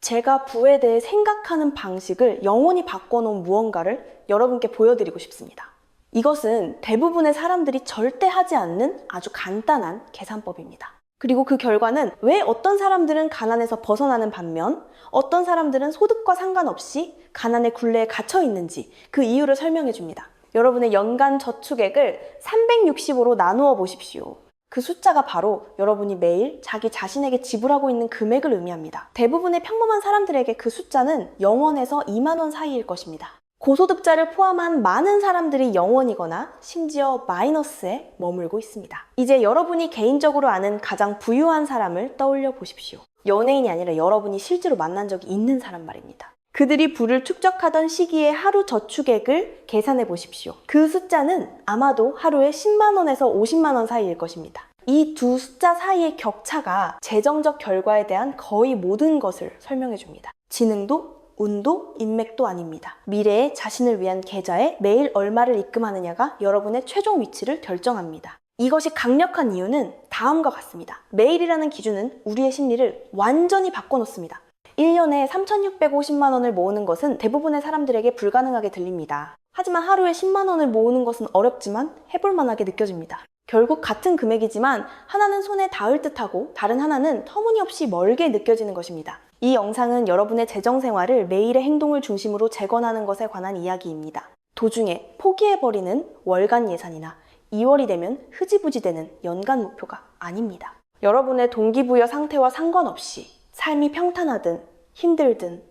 제가 부에 대해 생각하는 방식을 영원히 바꿔놓은 무언가를 여러분께 보여드리고 싶습니다. 이것은 대부분의 사람들이 절대 하지 않는 아주 간단한 계산법입니다. 그리고 그 결과는 왜 어떤 사람들은 가난에서 벗어나는 반면 어떤 사람들은 소득과 상관없이 가난의 굴레에 갇혀 있는지 그 이유를 설명해 줍니다. 여러분의 연간 저축액을 365로 나누어 보십시오. 그 숫자가 바로 여러분이 매일 자기 자신에게 지불하고 있는 금액을 의미합니다. 대부분의 평범한 사람들에게 그 숫자는 0원에서 2만 원 사이일 것입니다. 고소득자를 포함한 많은 사람들이 0원이거나 심지어 마이너스에 머물고 있습니다. 이제 여러분이 개인적으로 아는 가장 부유한 사람을 떠올려 보십시오. 연예인이 아니라 여러분이 실제로 만난 적이 있는 사람 말입니다. 그들이 부를 축적하던 시기의 하루 저축액을 계산해 보십시오. 그 숫자는 아마도 하루에 10만 원에서 50만 원 사이일 것입니다. 이 두 숫자 사이의 격차가 재정적 결과에 대한 거의 모든 것을 설명해 줍니다. 지능도 운도 인맥도 아닙니다. 미래에 자신을 위한 계좌에 매일 얼마를 입금하느냐가 여러분의 최종 위치를 결정합니다. 이것이 강력한 이유는 다음과 같습니다. 매일이라는 기준은 우리의 심리를 완전히 바꿔놓습니다. 1년에 3,650만 원을 모으는 것은 대부분의 사람들에게 불가능하게 들립니다. 하지만 하루에 10만 원을 모으는 것은 어렵지만 해볼 만하게 느껴집니다. 결국 같은 금액이지만 하나는 손에 닿을 듯하고 다른 하나는 터무니없이 멀게 느껴지는 것입니다. 이 영상은 여러분의 재정생활을 매일의 행동을 중심으로 재건하는 것에 관한 이야기입니다. 도중에 포기해버리는 월간 예산이나 2월이 되면 흐지부지 되는 연간 목표가 아닙니다. 여러분의 동기부여 상태와 상관없이 삶이 평탄하든 힘들든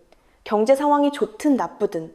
경제 상황이 좋든 나쁘든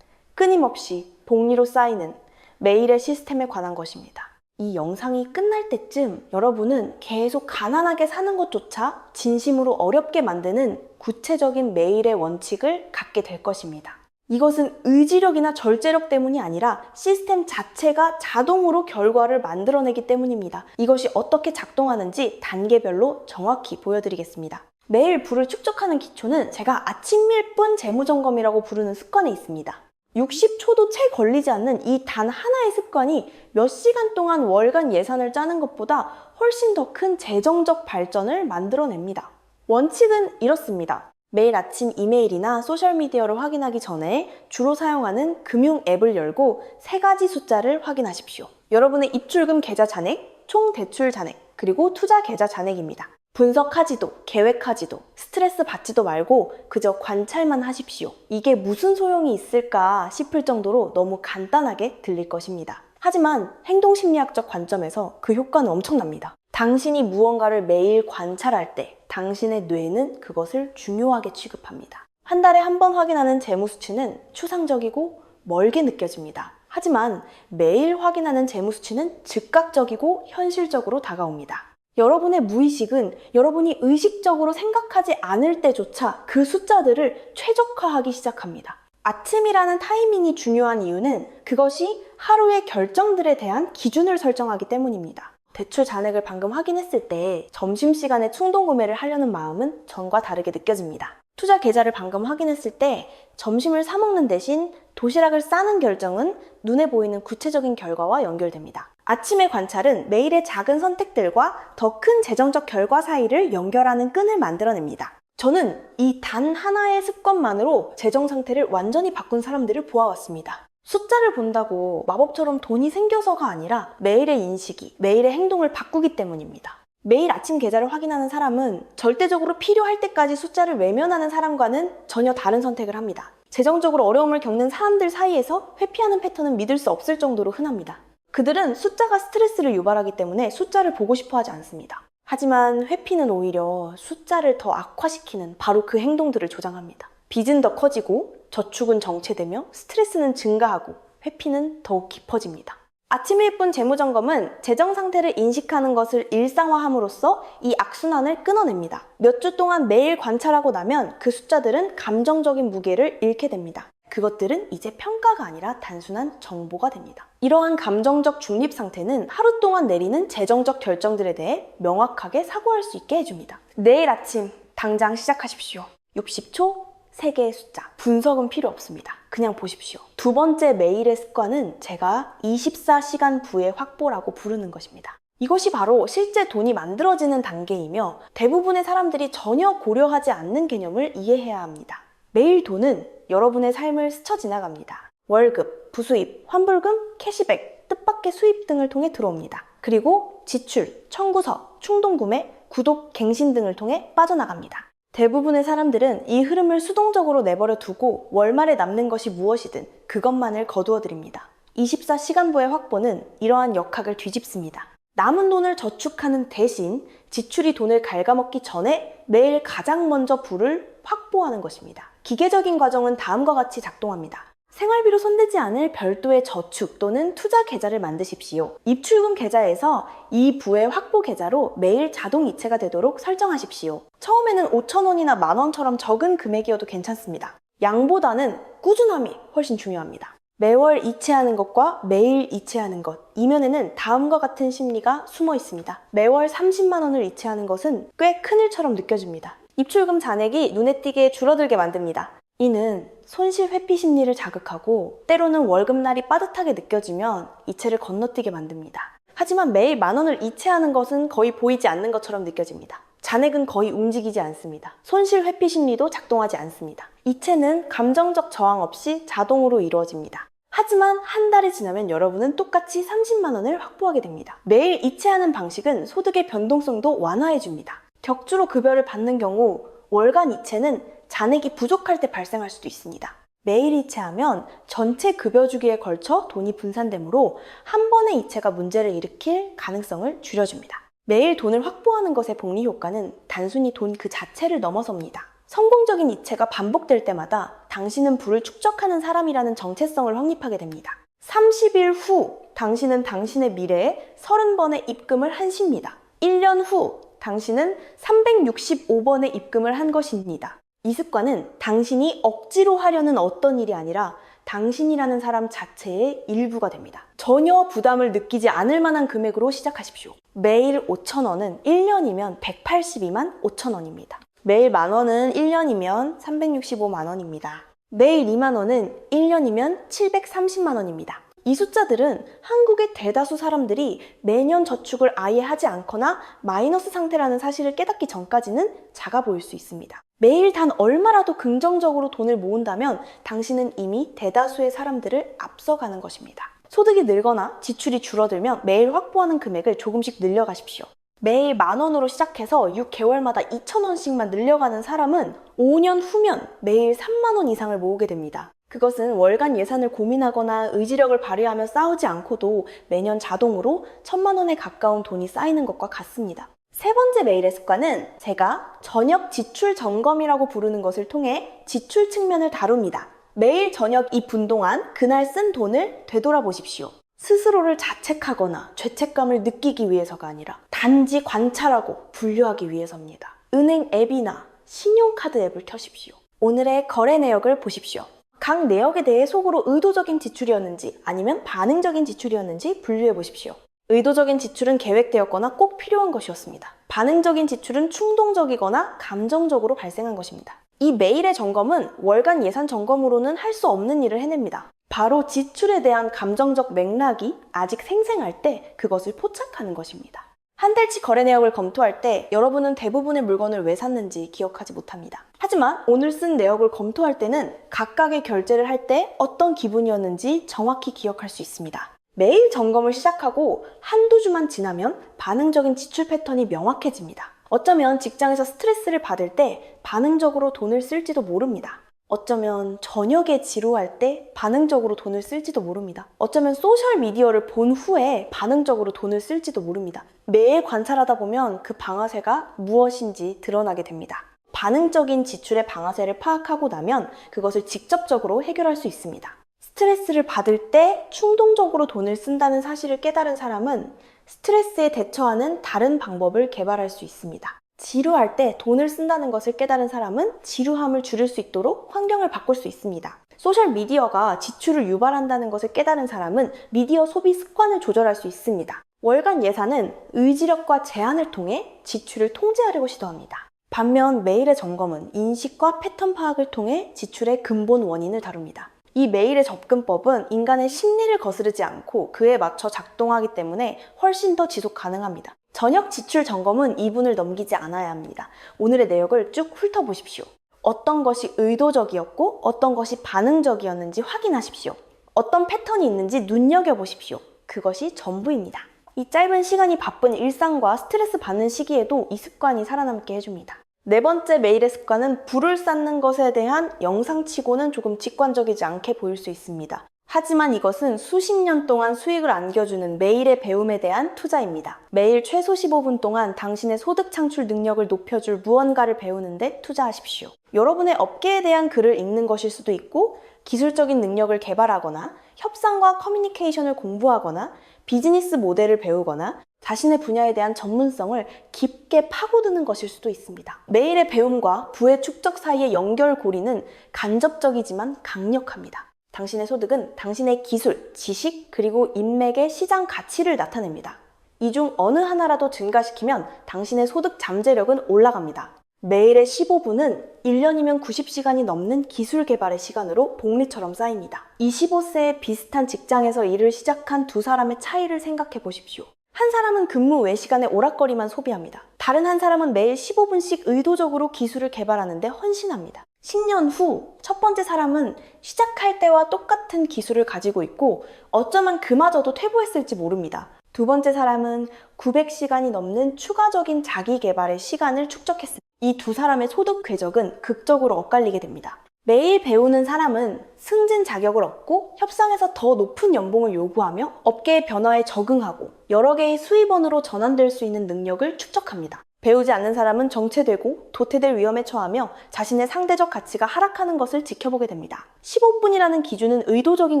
끊임없이 복리로 쌓이는 매일의 시스템에 관한 것입니다. 이 영상이 끝날 때쯤 여러분은 계속 가난하게 사는 것조차 진심으로 어렵게 만드는 구체적인 매일의 원칙을 갖게 될 것입니다. 이것은 의지력이나 절제력 때문이 아니라 시스템 자체가 자동으로 결과를 만들어내기 때문입니다. 이것이 어떻게 작동하는지 단계별로 정확히 보여드리겠습니다. 매일 부를 축적하는 기초는 제가 아침 밀분 재무점검이라고 부르는 습관에 있습니다. 60초도 채 걸리지 않는 이 단 하나의 습관이 몇 시간 동안 월간 예산을 짜는 것보다 훨씬 더 큰 재정적 발전을 만들어냅니다. 원칙은 이렇습니다. 매일 아침 이메일이나 소셜미디어를 확인하기 전에 주로 사용하는 금융 앱을 열고 3가지 숫자를 확인하십시오. 여러분의 입출금 계좌 잔액, 총 대출 잔액, 그리고 투자 계좌 잔액입니다. 분석하지도 계획하지도 스트레스 받지도 말고 그저 관찰만 하십시오. 이게 무슨 소용이 있을까 싶을 정도로 너무 간단하게 들릴 것입니다. 하지만 행동심리학적 관점에서 그 효과는 엄청납니다. 당신이 무언가를 매일 관찰할 때 당신의 뇌는 그것을 중요하게 취급합니다. 한 달에 한 번 확인하는 재무 수치는 추상적이고 멀게 느껴집니다. 하지만 매일 확인하는 재무 수치는 즉각적이고 현실적으로 다가옵니다. 여러분의 무의식은 여러분이 의식적으로 생각하지 않을 때조차 그 숫자들을 최적화하기 시작합니다. 아침이라는 타이밍이 중요한 이유는 그것이 하루의 결정들에 대한 기준을 설정하기 때문입니다. 대출 잔액을 방금 확인했을 때 점심시간에 충동 구매를 하려는 마음은 전과 다르게 느껴집니다. 투자 계좌를 방금 확인했을 때 점심을 사 먹는 대신 도시락을 싸는 결정은 눈에 보이는 구체적인 결과와 연결됩니다. 아침의 관찰은 매일의 작은 선택들과 더 큰 재정적 결과 사이를 연결하는 끈을 만들어냅니다. 저는 이 단 하나의 습관만으로 재정 상태를 완전히 바꾼 사람들을 보아왔습니다. 숫자를 본다고 마법처럼 돈이 생겨서가 아니라 매일의 인식이, 매일의 행동을 바꾸기 때문입니다. 매일 아침 계좌를 확인하는 사람은 절대적으로 필요할 때까지 숫자를 외면하는 사람과는 전혀 다른 선택을 합니다. 재정적으로 어려움을 겪는 사람들 사이에서 회피하는 패턴은 믿을 수 없을 정도로 흔합니다. 그들은 숫자가 스트레스를 유발하기 때문에 숫자를 보고 싶어 하지 않습니다. 하지만 회피는 오히려 숫자를 더 악화시키는 바로 그 행동들을 조장합니다. 빚은 더 커지고 저축은 정체되며 스트레스는 증가하고 회피는 더욱 깊어집니다. 아침 1분 재무점검은 재정 상태를 인식하는 것을 일상화함으로써 이 악순환을 끊어냅니다. 몇 주 동안 매일 관찰하고 나면 그 숫자들은 감정적인 무게를 잃게 됩니다. 그것들은 이제 평가가 아니라 단순한 정보가 됩니다. 이러한 감정적 중립 상태는 하루 동안 내리는 재정적 결정들에 대해 명확하게 사고할 수 있게 해줍니다. 내일 아침 당장 시작하십시오. 60초 3개의 숫자. 분석은 필요 없습니다. 그냥 보십시오. 두 번째 매일의 습관은 제가 24시간 부의 확보라고 부르는 것입니다. 이것이 바로 실제 돈이 만들어지는 단계이며 대부분의 사람들이 전혀 고려하지 않는 개념을 이해해야 합니다. 매일 돈은 여러분의 삶을 스쳐 지나갑니다. 월급, 부수입, 환불금, 캐시백, 뜻밖의 수입 등을 통해 들어옵니다. 그리고 지출, 청구서, 충동구매, 구독, 갱신 등을 통해 빠져나갑니다. 대부분의 사람들은 이 흐름을 수동적으로 내버려 두고 월말에 남는 것이 무엇이든 그것만을 거두어 드립니다. 24시간부의 확보는 이러한 역학을 뒤집습니다. 남은 돈을 저축하는 대신 지출이 돈을 갉아먹기 전에 매일 가장 먼저 부를 확보하는 것입니다. 기계적인 과정은 다음과 같이 작동합니다. 생활비로 손대지 않을 별도의 저축 또는 투자 계좌를 만드십시오. 입출금 계좌에서 이 부의 확보 계좌로 매일 자동 이체가 되도록 설정하십시오. 처음에는 5,000원이나 만원처럼 적은 금액이어도 괜찮습니다. 양보다는 꾸준함이 훨씬 중요합니다. 매월 이체하는 것과 매일 이체하는 것, 이면에는 다음과 같은 심리가 숨어 있습니다. 매월 30만 원을 이체하는 것은 꽤 큰일처럼 느껴집니다. 입출금 잔액이 눈에 띄게 줄어들게 만듭니다. 이는 손실 회피 심리를 자극하고 때로는 월급날이 빠듯하게 느껴지면 이체를 건너뛰게 만듭니다. 하지만 매일 만 원을 이체하는 것은 거의 보이지 않는 것처럼 느껴집니다. 잔액은 거의 움직이지 않습니다. 손실 회피 심리도 작동하지 않습니다. 이체는 감정적 저항 없이 자동으로 이루어집니다. 하지만 한 달이 지나면 여러분은 똑같이 30만 원을 확보하게 됩니다. 매일 이체하는 방식은 소득의 변동성도 완화해줍니다. 격주로 급여를 받는 경우 월간 이체는 잔액이 부족할 때 발생할 수도 있습니다. 매일 이체하면 전체 급여 주기에 걸쳐 돈이 분산되므로 한 번의 이체가 문제를 일으킬 가능성을 줄여줍니다. 매일 돈을 확보하는 것의 복리 효과는 단순히 돈 그 자체를 넘어섭니다. 성공적인 이체가 반복될 때마다 당신은 부를 축적하는 사람이라는 정체성을 확립하게 됩니다. 30일 후 당신은 당신의 미래에 30번의 입금을 한 시입니다. 1년 후 당신은 365번의 입금을 한 것입니다. 이 습관은 당신이 억지로 하려는 어떤 일이 아니라 당신이라는 사람 자체의 일부가 됩니다. 전혀 부담을 느끼지 않을 만한 금액으로 시작하십시오. 매일 5,000원은 1년이면 182만 5천원입니다. 매일 만원은 1년이면 365만원입니다. 매일 2만원은 1년이면 730만원입니다. 이 숫자들은 한국의 대다수 사람들이 매년 저축을 아예 하지 않거나 마이너스 상태라는 사실을 깨닫기 전까지는 작아 보일 수 있습니다. 매일 단 얼마라도 긍정적으로 돈을 모은다면 당신은 이미 대다수의 사람들을 앞서가는 것입니다. 소득이 늘거나 지출이 줄어들면 매일 확보하는 금액을 조금씩 늘려가십시오. 매일 만원으로 시작해서 6개월마다 2,000원씩만 늘려가는 사람은 5년 후면 매일 3만원 이상을 모으게 됩니다. 그것은 월간 예산을 고민하거나 의지력을 발휘하며 싸우지 않고도 매년 자동으로 1,000만 원에 가까운 돈이 쌓이는 것과 같습니다. 세 번째 매일의 습관은 제가 저녁 지출 점검이라고 부르는 것을 통해 지출 측면을 다룹니다. 매일 저녁 이 분 동안 그날 쓴 돈을 되돌아보십시오. 스스로를 자책하거나 죄책감을 느끼기 위해서가 아니라 단지 관찰하고 분류하기 위해서입니다. 은행 앱이나 신용카드 앱을 켜십시오. 오늘의 거래 내역을 보십시오. 각 내역에 대해 속으로 의도적인 지출이었는지 아니면 반응적인 지출이었는지 분류해 보십시오. 의도적인 지출은 계획되었거나 꼭 필요한 것이었습니다. 반응적인 지출은 충동적이거나 감정적으로 발생한 것입니다. 이 매일의 점검은 월간 예산 점검으로는 할 수 없는 일을 해냅니다. 바로 지출에 대한 감정적 맥락이 아직 생생할 때 그것을 포착하는 것입니다. 한 달치 거래 내역을 검토할 때 여러분은 대부분의 물건을 왜 샀는지 기억하지 못합니다. 하지만 오늘 쓴 내역을 검토할 때는 각각의 결제를 할 때 어떤 기분이었는지 정확히 기억할 수 있습니다. 매일 점검을 시작하고 한두 주만 지나면 반응적인 지출 패턴이 명확해집니다. 어쩌면 직장에서 스트레스를 받을 때 반응적으로 돈을 쓸지도 모릅니다. 어쩌면 저녁에 지루할 때 반응적으로 돈을 쓸지도 모릅니다. 어쩌면 소셜미디어를 본 후에 반응적으로 돈을 쓸지도 모릅니다. 매일 관찰하다 보면 그 방아쇠가 무엇인지 드러나게 됩니다. 반응적인 지출의 방아쇠를 파악하고 나면 그것을 직접적으로 해결할 수 있습니다. 스트레스를 받을 때 충동적으로 돈을 쓴다는 사실을 깨달은 사람은 스트레스에 대처하는 다른 방법을 개발할 수 있습니다. 지루할 때 돈을 쓴다는 것을 깨달은 사람은 지루함을 줄일 수 있도록 환경을 바꿀 수 있습니다. 소셜미디어가 지출을 유발한다는 것을 깨달은 사람은 미디어 소비 습관을 조절할 수 있습니다. 월간 예산은 의지력과 제한을 통해 지출을 통제하려고 시도합니다. 반면 매일의 점검은 인식과 패턴 파악을 통해 지출의 근본 원인을 다룹니다. 이 메일의 접근법은 인간의 심리를 거스르지 않고 그에 맞춰 작동하기 때문에 훨씬 더 지속 가능합니다. 저녁 지출 점검은 2분을 넘기지 않아야 합니다. 오늘의 내역을 쭉 훑어보십시오. 어떤 것이 의도적이었고 어떤 것이 반응적이었는지 확인하십시오. 어떤 패턴이 있는지 눈여겨보십시오. 그것이 전부입니다. 이 짧은 시간이 바쁜 일상과 스트레스 받는 시기에도 이 습관이 살아남게 해줍니다. 네 번째 메일의 습관은 불을 쌓는 것에 대한 영상치고는 조금 직관적이지 않게 보일 수 있습니다. 하지만 이것은 수십 년 동안 수익을 안겨주는 메일의 배움에 대한 투자입니다. 매일 최소 15분 동안 당신의 소득 창출 능력을 높여줄 무언가를 배우는데 투자하십시오. 여러분의 업계에 대한 글을 읽는 것일 수도 있고 기술적인 능력을 개발하거나 협상과 커뮤니케이션을 공부하거나 비즈니스 모델을 배우거나 자신의 분야에 대한 전문성을 깊게 파고드는 것일 수도 있습니다. 메일의 배움과 부의 축적 사이의 연결고리는 간접적이지만 강력합니다. 당신의 소득은 당신의 기술, 지식, 그리고 인맥의 시장 가치를 나타냅니다. 이 중 어느 하나라도 증가시키면 당신의 소득 잠재력은 올라갑니다. 매일의 15분은 1년이면 90시간이 넘는 기술 개발의 시간으로 복리처럼 쌓입니다. 25세에 비슷한 직장에서 일을 시작한 두 사람의 차이를 생각해 보십시오. 한 사람은 근무 외 시간에 오락거리만 소비합니다. 다른 한 사람은 매일 15분씩 의도적으로 기술을 개발하는데 헌신합니다. 10년 후 첫 번째 사람은 시작할 때와 똑같은 기술을 가지고 있고 어쩌면 그마저도 퇴보했을지 모릅니다. 두 번째 사람은 900시간이 넘는 추가적인 자기 개발의 시간을 축적했습니다. 이 두 사람의 소득 궤적은 극적으로 엇갈리게 됩니다. 매일 배우는 사람은 승진 자격을 얻고 협상에서 더 높은 연봉을 요구하며 업계의 변화에 적응하고 여러 개의 수입원으로 전환될 수 있는 능력을 축적합니다. 배우지 않는 사람은 정체되고 도태될 위험에 처하며 자신의 상대적 가치가 하락하는 것을 지켜보게 됩니다. 15분이라는 기준은 의도적인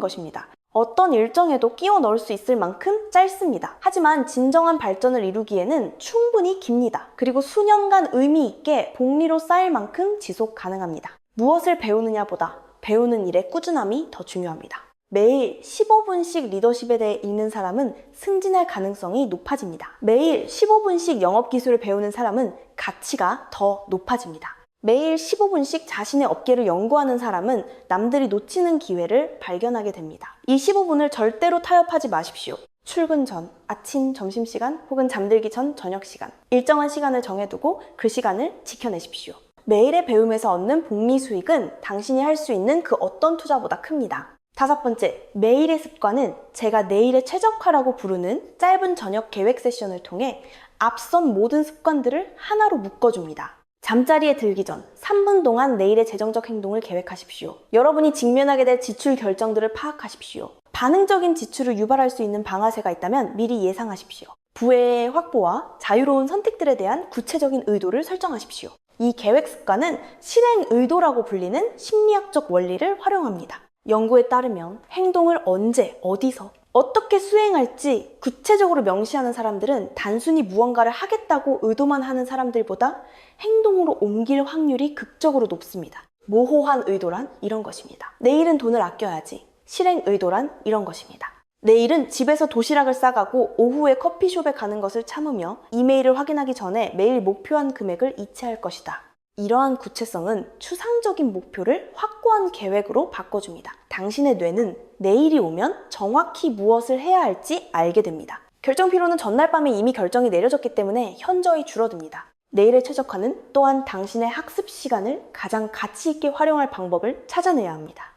것입니다. 어떤 일정에도 끼워 넣을 수 있을 만큼 짧습니다. 하지만 진정한 발전을 이루기에는 충분히 깁니다. 그리고 수년간 의미 있게 복리로 쌓일 만큼 지속 가능합니다. 무엇을 배우느냐보다 배우는 일의 꾸준함이 더 중요합니다. 매일 15분씩 리더십에 대해 읽는 사람은 승진할 가능성이 높아집니다. 매일 15분씩 영업기술을 배우는 사람은 가치가 더 높아집니다. 매일 15분씩 자신의 업계를 연구하는 사람은 남들이 놓치는 기회를 발견하게 됩니다. 이 15분을 절대로 타협하지 마십시오. 출근 전, 아침, 점심시간 혹은 잠들기 전 저녁시간, 일정한 시간을 정해두고 그 시간을 지켜내십시오. 매일의 배움에서 얻는 복리 수익은 당신이 할 수 있는 그 어떤 투자보다 큽니다. 다섯 번째, 매일의 습관은 제가 내일의 최적화라고 부르는 짧은 저녁 계획 세션을 통해 앞선 모든 습관들을 하나로 묶어줍니다. 잠자리에 들기 전 3분 동안 내일의 재정적 행동을 계획하십시오. 여러분이 직면하게 될 지출 결정들을 파악하십시오. 반응적인 지출을 유발할 수 있는 방아쇠가 있다면 미리 예상하십시오. 부의 확보와 자유로운 선택들에 대한 구체적인 의도를 설정하십시오. 이 계획 습관은 실행 의도라고 불리는 심리학적 원리를 활용합니다. 연구에 따르면 행동을 언제, 어디서, 어떻게 수행할지 구체적으로 명시하는 사람들은 단순히 무언가를 하겠다고 의도만 하는 사람들보다 행동으로 옮길 확률이 극적으로 높습니다. 모호한 의도란 이런 것입니다. 내일은 돈을 아껴야지. 실행 의도란 이런 것입니다. 내일은 집에서 도시락을 싸가고 오후에 커피숍에 가는 것을 참으며 이메일을 확인하기 전에 매일 목표한 금액을 이체할 것이다. 이러한 구체성은 추상적인 목표를 확고한 계획으로 바꿔줍니다. 당신의 뇌는 내일이 오면 정확히 무엇을 해야 할지 알게 됩니다. 결정 피로는 전날 밤에 이미 결정이 내려졌기 때문에 현저히 줄어듭니다. 내일의 최적화는 또한 당신의 학습 시간을 가장 가치 있게 활용할 방법을 찾아내야 합니다.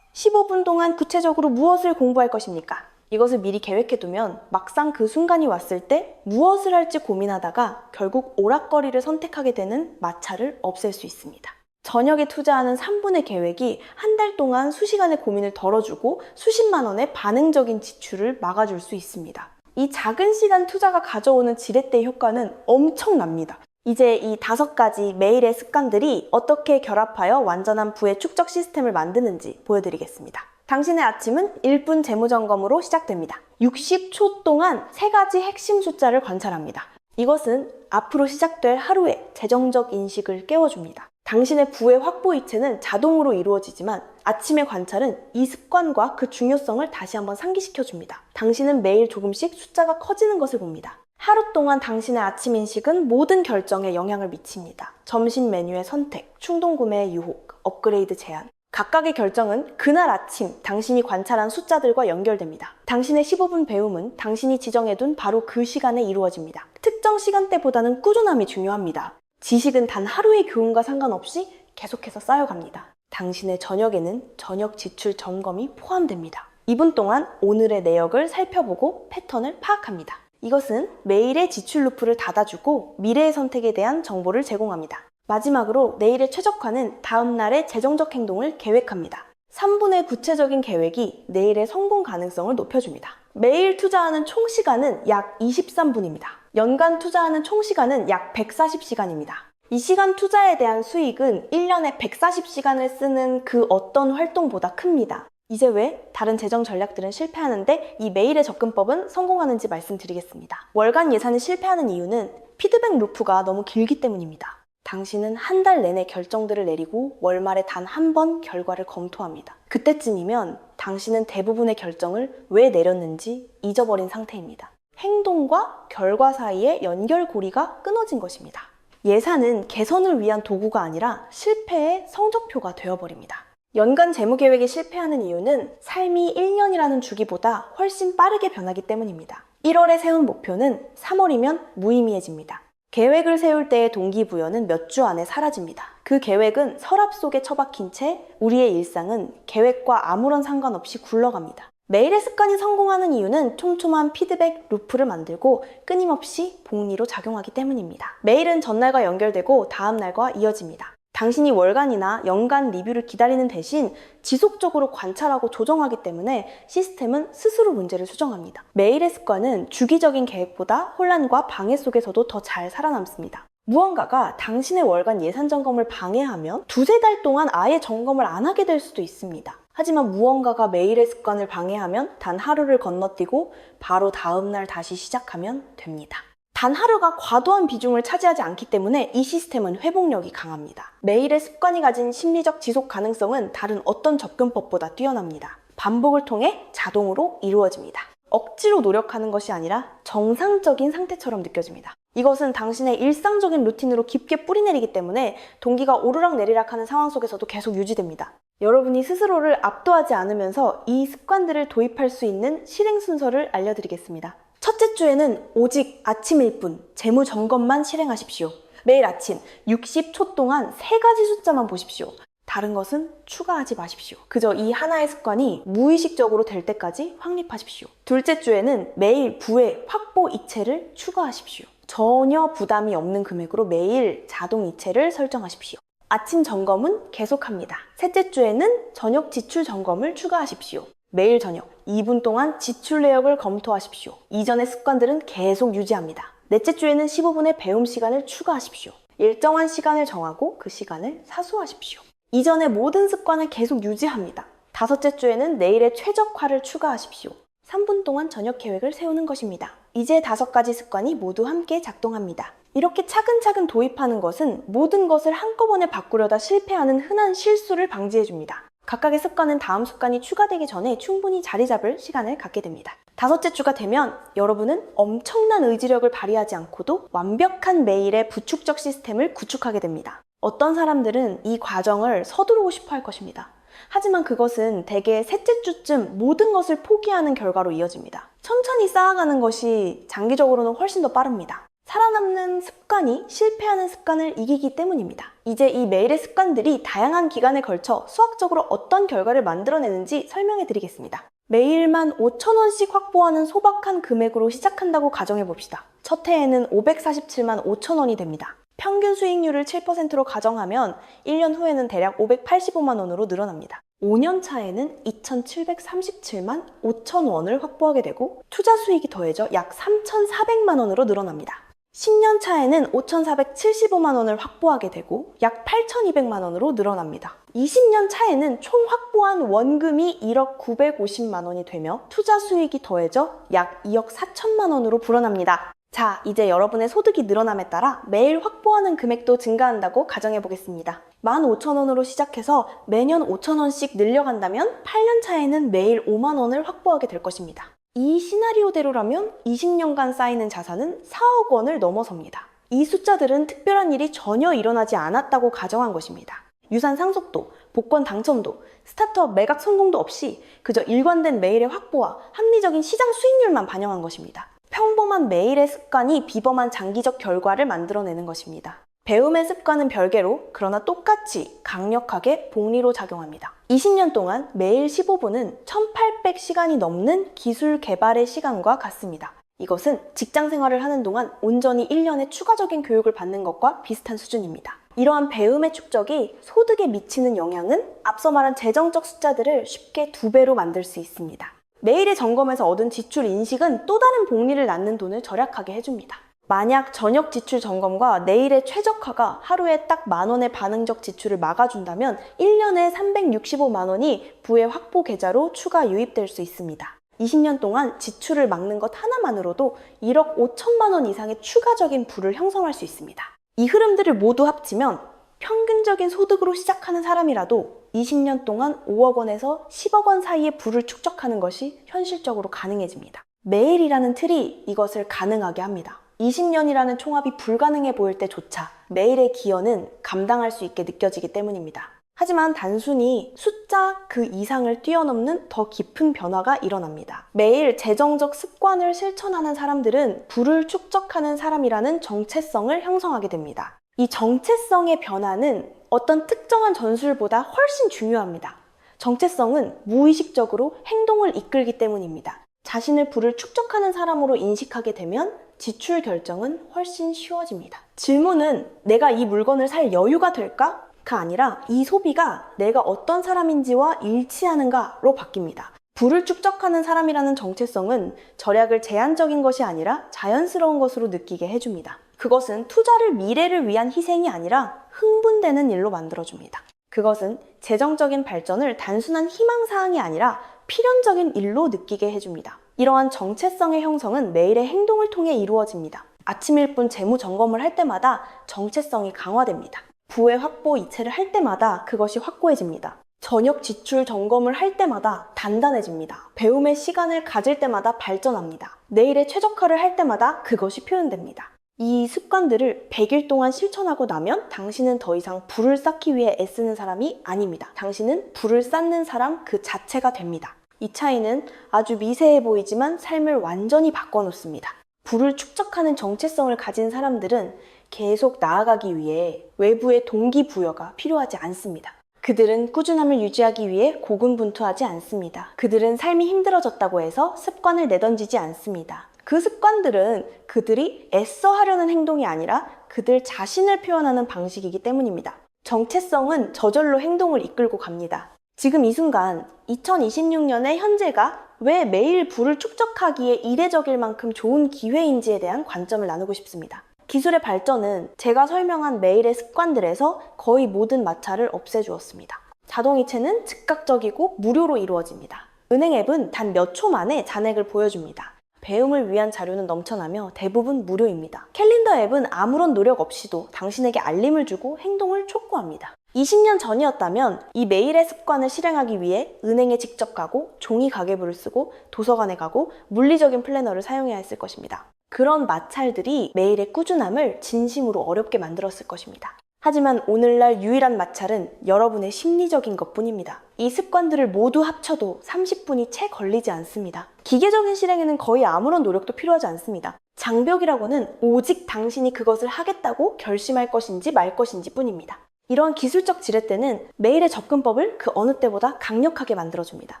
15분 동안 구체적으로 무엇을 공부할 것입니까? 이것을 미리 계획해두면 막상 그 순간이 왔을 때 무엇을 할지 고민하다가 결국 오락거리를 선택하게 되는 마찰을 없앨 수 있습니다. 저녁에 투자하는 3분의 계획이 한 달 동안 수시간의 고민을 덜어주고 수십만 원의 반응적인 지출을 막아줄 수 있습니다. 이 작은 시간 투자가 가져오는 지렛대 효과는 엄청납니다. 이제 이 5가지 매일의 습관들이 어떻게 결합하여 완전한 부의 축적 시스템을 만드는지 보여드리겠습니다. 당신의 아침은 1분 재무점검으로 시작됩니다. 60초 동안 3가지 핵심 숫자를 관찰합니다. 이것은 앞으로 시작될 하루의 재정적 인식을 깨워줍니다. 당신의 부의 확보 이체는 자동으로 이루어지지만 아침의 관찰은 이 습관과 그 중요성을 다시 한번 상기시켜줍니다. 당신은 매일 조금씩 숫자가 커지는 것을 봅니다. 하루 동안 당신의 아침 인식은 모든 결정에 영향을 미칩니다. 점심 메뉴의 선택, 충동 구매의 유혹, 업그레이드 제한. 각각의 결정은 그날 아침 당신이 관찰한 숫자들과 연결됩니다. 당신의 15분 배움은 당신이 지정해둔 바로 그 시간에 이루어집니다. 특정 시간대보다는 꾸준함이 중요합니다. 지식은 단 하루의 교훈과 상관없이 계속해서 쌓여갑니다. 당신의 저녁에는 저녁 지출 점검이 포함됩니다. 2분 동안 오늘의 내역을 살펴보고 패턴을 파악합니다. 이것은 매일의 지출 루프를 닫아주고 미래의 선택에 대한 정보를 제공합니다. 마지막으로 내일의 최적화는 다음 날의 재정적 행동을 계획합니다. 3분의 구체적인 계획이 내일의 성공 가능성을 높여줍니다. 매일 투자하는 총 시간은 약 23분입니다. 연간 투자하는 총 시간은 약 140시간입니다. 이 시간 투자에 대한 수익은 1년에 140시간을 쓰는 그 어떤 활동보다 큽니다. 이제 왜 다른 재정 전략들은 실패하는데 이 매일의 접근법은 성공하는지 말씀드리겠습니다. 월간 예산이 실패하는 이유는 피드백 루프가 너무 길기 때문입니다. 당신은 한 달 내내 결정들을 내리고 월말에 단 한 번 결과를 검토합니다. 그때쯤이면 당신은 대부분의 결정을 왜 내렸는지 잊어버린 상태입니다. 행동과 결과 사이의 연결고리가 끊어진 것입니다. 예산은 개선을 위한 도구가 아니라 실패의 성적표가 되어버립니다. 연간 재무계획이 실패하는 이유는 삶이 1년이라는 주기보다 훨씬 빠르게 변하기 때문입니다. 1월에 세운 목표는 3월이면 무의미해집니다. 계획을 세울 때의 동기부여는 몇 주 안에 사라집니다. 그 계획은 서랍 속에 처박힌 채 우리의 일상은 계획과 아무런 상관없이 굴러갑니다. 매일의 습관이 성공하는 이유는 촘촘한 피드백 루프를 만들고 끊임없이 복리로 작용하기 때문입니다. 매일은 전날과 연결되고 다음 날과 이어집니다. 당신이 월간이나 연간 리뷰를 기다리는 대신 지속적으로 관찰하고 조정하기 때문에 시스템은 스스로 문제를 수정합니다. 매일의 습관은 주기적인 계획보다 혼란과 방해 속에서도 더 잘 살아남습니다. 무언가가 당신의 월간 예산 점검을 방해하면 두세 달 동안 아예 점검을 안 하게 될 수도 있습니다. 하지만 무언가가 매일의 습관을 방해하면 단 하루를 건너뛰고 바로 다음 날 다시 시작하면 됩니다. 단 하루가 과도한 비중을 차지하지 않기 때문에 이 시스템은 회복력이 강합니다. 매일의 습관이 가진 심리적 지속 가능성은 다른 어떤 접근법보다 뛰어납니다. 반복을 통해 자동으로 이루어집니다. 억지로 노력하는 것이 아니라 정상적인 상태처럼 느껴집니다. 이것은 당신의 일상적인 루틴으로 깊게 뿌리내리기 때문에 동기가 오르락내리락하는 상황 속에서도 계속 유지됩니다. 여러분이 스스로를 압도하지 않으면서 이 습관들을 도입할 수 있는 실행 순서를 알려드리겠습니다. 첫째 주에는 오직 아침일 뿐 재무 점검만 실행하십시오. 매일 아침 60초 동안 3가지 숫자만 보십시오. 다른 것은 추가하지 마십시오. 그저 이 하나의 습관이 무의식적으로 될 때까지 확립하십시오. 둘째 주에는 매일 부의 확보 이체를 추가하십시오. 전혀 부담이 없는 금액으로 매일 자동 이체를 설정하십시오. 아침 점검은 계속합니다. 셋째 주에는 저녁 지출 점검을 추가하십시오. 매일 저녁 2분 동안 지출 내역을 검토하십시오. 이전의 습관들은 계속 유지합니다. 넷째 주에는 15분의 배움 시간을 추가하십시오. 일정한 시간을 정하고 그 시간을 사수하십시오. 이전의 모든 습관을 계속 유지합니다. 다섯째 주에는 내일의 최적화를 추가하십시오. 3분 동안 저녁 계획을 세우는 것입니다. 이제 5가지 습관이 모두 함께 작동합니다. 이렇게 차근차근 도입하는 것은 모든 것을 한꺼번에 바꾸려다 실패하는 흔한 실수를 방지해줍니다. 각각의 습관은 다음 습관이 추가되기 전에 충분히 자리 잡을 시간을 갖게 됩니다. 5째 주가 되면 여러분은 엄청난 의지력을 발휘하지 않고도 완벽한 매일의 부축적 시스템을 구축하게 됩니다. 어떤 사람들은 이 과정을 서두르고 싶어 할 것입니다. 하지만 그것은 대개 셋째 주쯤 모든 것을 포기하는 결과로 이어집니다. 천천히 쌓아가는 것이 장기적으로는 훨씬 더 빠릅니다. 살아남는 습관이 실패하는 습관을 이기기 때문입니다. 이제 이 매일의 습관들이 다양한 기간에 걸쳐 수학적으로 어떤 결과를 만들어내는지 설명해 드리겠습니다. 매일만 5,000원씩 확보하는 소박한 금액으로 시작한다고 가정해 봅시다. 첫 해에는 547만 5천원이 됩니다. 평균 수익률을 7%로 가정하면 1년 후에는 대략 585만 원으로 늘어납니다. 5년 차에는 2,737만 5천 원을 확보하게 되고 투자 수익이 더해져 약 3,400만 원으로 늘어납니다. 10년 차에는 5,475만 원을 확보하게 되고 약 8,200만 원으로 늘어납니다. 20년 차에는 총 확보한 원금이 1억 950만 원이 되며 투자 수익이 더해져 약 2억 4천만 원으로 불어납니다. 자, 이제 여러분의 소득이 늘어남에 따라 매일 확보하는 금액도 증가한다고 가정해 보겠습니다. 15,000원으로 시작해서 매년 5,000원씩 늘려간다면 8년 차에는 매일 5만 원을 확보하게 될 것입니다. 이 시나리오대로라면 20년간 쌓이는 자산은 4억 원을 넘어섭니다. 이 숫자들은 특별한 일이 전혀 일어나지 않았다고 가정한 것입니다. 유산 상속도, 복권 당첨도, 스타트업 매각 성공도 없이 그저 일관된 매일의 확보와 합리적인 시장 수익률만 반영한 것입니다. 평범한 매일의 습관이 비범한 장기적 결과를 만들어내는 것입니다. 배움의 습관은 별개로 그러나 똑같이 강력하게 복리로 작용합니다. 20년 동안 매일 15분은 1800시간이 넘는 기술 개발의 시간과 같습니다. 이것은 직장 생활을 하는 동안 온전히 1년의 추가적인 교육을 받는 것과 비슷한 수준입니다. 이러한 배움의 축적이 소득에 미치는 영향은 앞서 말한 재정적 숫자들을 쉽게 2배로 만들 수 있습니다. 매일의 점검에서 얻은 지출 인식은 또 다른 복리를 낳는 돈을 절약하게 해줍니다. 만약 저녁 지출 점검과 내일의 최적화가 하루에 딱 10,000원의 반응적 지출을 막아준다면 1년에 365만 원이 부의 확보 계좌로 추가 유입될 수 있습니다. 20년 동안 지출을 막는 것 하나만으로도 1억 5천만 원 이상의 추가적인 부를 형성할 수 있습니다. 이 흐름들을 모두 합치면 평균적인 소득으로 시작하는 사람이라도 20년 동안 5억 원에서 10억 원 사이의 부를 축적하는 것이 현실적으로 가능해집니다. 매일이라는 틀이 이것을 가능하게 합니다. 20년이라는 총합이 불가능해 보일 때조차 매일의 기여는 감당할 수 있게 느껴지기 때문입니다. 하지만 단순히 숫자 그 이상을 뛰어넘는 더 깊은 변화가 일어납니다. 매일 재정적 습관을 실천하는 사람들은 부를 축적하는 사람이라는 정체성을 형성하게 됩니다. 이 정체성의 변화는 어떤 특정한 전술보다 훨씬 중요합니다. 정체성은 무의식적으로 행동을 이끌기 때문입니다. 자신을 부를 축적하는 사람으로 인식하게 되면 지출 결정은 훨씬 쉬워집니다. 질문은 내가 이 물건을 살 여유가 될까? 가 아니라 이 소비가 내가 어떤 사람인지와 일치하는가로 바뀝니다. 부를 축적하는 사람이라는 정체성은 절약을 제한적인 것이 아니라 자연스러운 것으로 느끼게 해줍니다. 그것은 투자를 미래를 위한 희생이 아니라 흥분되는 일로 만들어줍니다. 그것은 재정적인 발전을 단순한 희망사항이 아니라 필연적인 일로 느끼게 해줍니다. 이러한 정체성의 형성은 매일의 행동을 통해 이루어집니다. 아침 1분 재무 점검을 할 때마다 정체성이 강화됩니다. 부의 확보 이체를 할 때마다 그것이 확고해집니다. 저녁 지출 점검을 할 때마다 단단해집니다. 배움의 시간을 가질 때마다 발전합니다. 내일의 최적화를 할 때마다 그것이 표현됩니다. 이 습관들을 100일 동안 실천하고 나면 당신은 더 이상 부를 쌓기 위해 애쓰는 사람이 아닙니다. 당신은 부를 쌓는 사람 그 자체가 됩니다. 이 차이는 아주 미세해 보이지만 삶을 완전히 바꿔놓습니다. 부를 축적하는 정체성을 가진 사람들은 계속 나아가기 위해 외부의 동기부여가 필요하지 않습니다. 그들은 꾸준함을 유지하기 위해 고군분투하지 않습니다. 그들은 삶이 힘들어졌다고 해서 습관을 내던지지 않습니다. 그 습관들은 그들이 애써 하려는 행동이 아니라 그들 자신을 표현하는 방식이기 때문입니다. 정체성은 저절로 행동을 이끌고 갑니다. 지금 이 순간 2026년의 현재가 왜 매일 부를 축적하기에 이례적일 만큼 좋은 기회인지에 대한 관점을 나누고 싶습니다. 기술의 발전은 제가 설명한 매일의 습관들에서 거의 모든 마찰을 없애주었습니다. 자동이체는 즉각적이고 무료로 이루어집니다. 은행 앱은 단 몇 초 만에 잔액을 보여줍니다. 배움을 위한 자료는 넘쳐나며 대부분 무료입니다. 캘린더 앱은 아무런 노력 없이도 당신에게 알림을 주고 행동을 촉구합니다. 20년 전이었다면 이 매일의 습관을 실행하기 위해 은행에 직접 가고 종이 가계부를 쓰고 도서관에 가고 물리적인 플래너를 사용해야 했을 것입니다. 그런 마찰들이 매일의 꾸준함을 진심으로 어렵게 만들었을 것입니다. 하지만 오늘날 유일한 마찰은 여러분의 심리적인 것뿐입니다. 이 습관들을 모두 합쳐도 30분이 채 걸리지 않습니다. 기계적인 실행에는 거의 아무런 노력도 필요하지 않습니다. 장벽이라고는 오직 당신이 그것을 하겠다고 결심할 것인지 말 것인지 뿐입니다. 이러한 기술적 지렛대는 매일의 접근법을 그 어느 때보다 강력하게 만들어줍니다.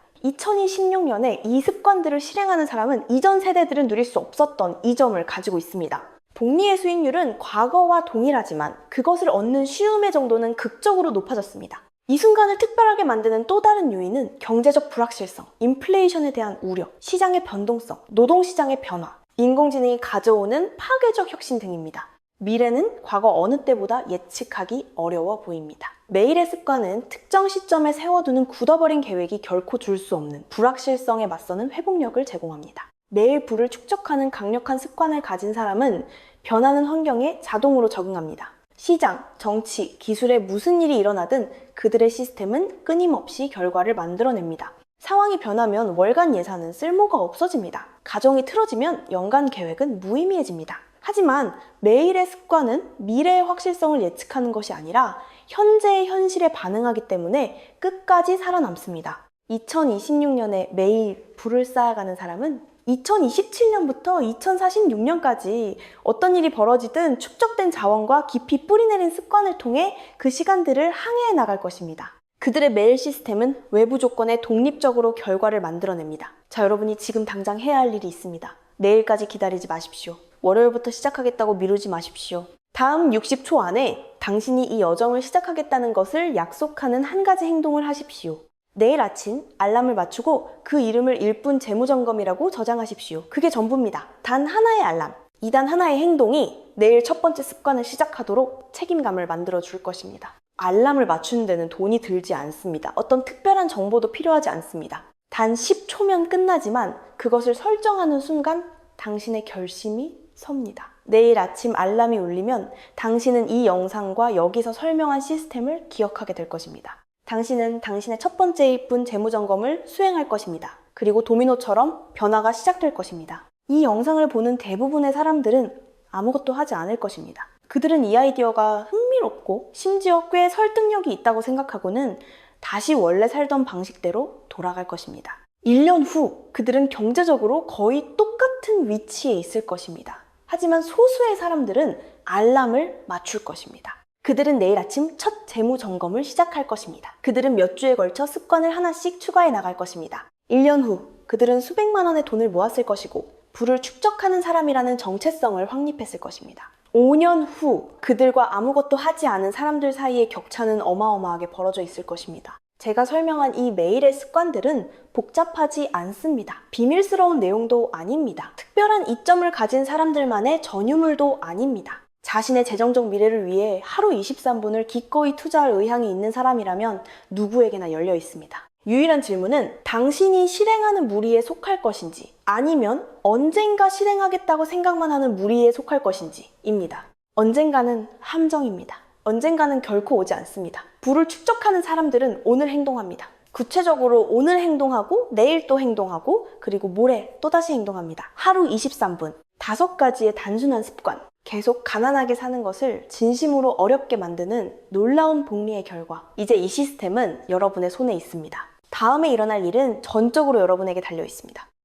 2026년에 이 습관들을 실행하는 사람은 이전 세대들은 누릴 수 없었던 이 점을 가지고 있습니다. 복리의 수익률은 과거와 동일하지만 그것을 얻는 쉬움의 정도는 극적으로 높아졌습니다. 이 순간을 특별하게 만드는 또 다른 요인은 경제적 불확실성, 인플레이션에 대한 우려, 시장의 변동성, 노동시장의 변화, 인공지능이 가져오는 파괴적 혁신 등입니다. 미래는 과거 어느 때보다 예측하기 어려워 보입니다. 매일의 습관은 특정 시점에 세워두는 굳어버린 계획이 결코 줄 수 없는 불확실성에 맞서는 회복력을 제공합니다. 매일 부를 축적하는 강력한 습관을 가진 사람은 변하는 환경에 자동으로 적응합니다. 시장, 정치, 기술에 무슨 일이 일어나든 그들의 시스템은 끊임없이 결과를 만들어냅니다. 상황이 변하면 월간 예산은 쓸모가 없어집니다. 가정이 틀어지면 연간 계획은 무의미해집니다. 하지만 매일의 습관은 미래의 확실성을 예측하는 것이 아니라 현재의 현실에 반응하기 때문에 끝까지 살아남습니다. 2026년에 매일 불을 쌓아가는 사람은 2027년부터 2046년까지 어떤 일이 벌어지든 축적된 자원과 깊이 뿌리내린 습관을 통해 그 시간들을 항해해 나갈 것입니다. 그들의 매일 시스템은 외부 조건에 독립적으로 결과를 만들어냅니다. 자, 여러분이 지금 당장 해야 할 일이 있습니다. 내일까지 기다리지 마십시오. 월요일부터 시작하겠다고 미루지 마십시오. 다음 60초 안에 당신이 이 여정을 시작하겠다는 것을 약속하는 한 가지 행동을 하십시오. 내일 아침 알람을 맞추고 그 이름을 1분 재무점검이라고 저장하십시오. 그게 전부입니다. 단 하나의 알람, 이 단 하나의 행동이 내일 첫 번째 습관을 시작하도록 책임감을 만들어 줄 것입니다. 알람을 맞추는 데는 돈이 들지 않습니다. 어떤 특별한 정보도 필요하지 않습니다. 단 10초면 끝나지만 그것을 설정하는 순간 당신의 결심이 섭니다. 내일 아침 알람이 울리면 당신은 이 영상과 여기서 설명한 시스템을 기억하게 될 것입니다. 당신은 당신의 첫 번째 1분 재무점검을 수행할 것입니다. 그리고 도미노처럼 변화가 시작될 것입니다. 이 영상을 보는 대부분의 사람들은 아무것도 하지 않을 것입니다. 그들은 이 아이디어가 흥미롭고 심지어 꽤 설득력이 있다고 생각하고는 다시 원래 살던 방식대로 돌아갈 것입니다. 1년 후 그들은 경제적으로 거의 똑같은 위치에 있을 것입니다. 하지만 소수의 사람들은 알람을 맞출 것입니다. 그들은 내일 아침 첫 재무 점검을 시작할 것입니다. 그들은 몇 주에 걸쳐 습관을 하나씩 추가해 나갈 것입니다. 1년 후 그들은 수백만 원의 돈을 모았을 것이고 부를 축적하는 사람이라는 정체성을 확립했을 것입니다. 5년 후 그들과 아무것도 하지 않은 사람들 사이의 격차는 어마어마하게 벌어져 있을 것입니다. 제가 설명한 이 매일의 습관들은 복잡하지 않습니다. 비밀스러운 내용도 아닙니다. 특별한 이점을 가진 사람들만의 전유물도 아닙니다. 자신의 재정적 미래를 위해 하루 23분을 기꺼이 투자할 의향이 있는 사람이라면 누구에게나 열려 있습니다. 유일한 질문은 당신이 실행하는 무리에 속할 것인지 아니면 언젠가 실행하겠다고 생각만 하는 무리에 속할 것인지입니다. 언젠가는 함정입니다. 언젠가는 결코 오지 않습니다. 부를 축적하는 사람들은 오늘 행동합니다. 구체적으로 오늘 행동하고 내일 또 행동하고 그리고 모레 또다시 행동합니다. 하루 23분, 5가지의 단순한 습관, 계속 가난하게 사는 것을 진심으로 어렵게 만드는 놀라운 복리의 결과. 이제 이 시스템은 여러분의 손에 있습니다. 다음에 일어날 일은 전적으로 여러분에게 달려 있습니다.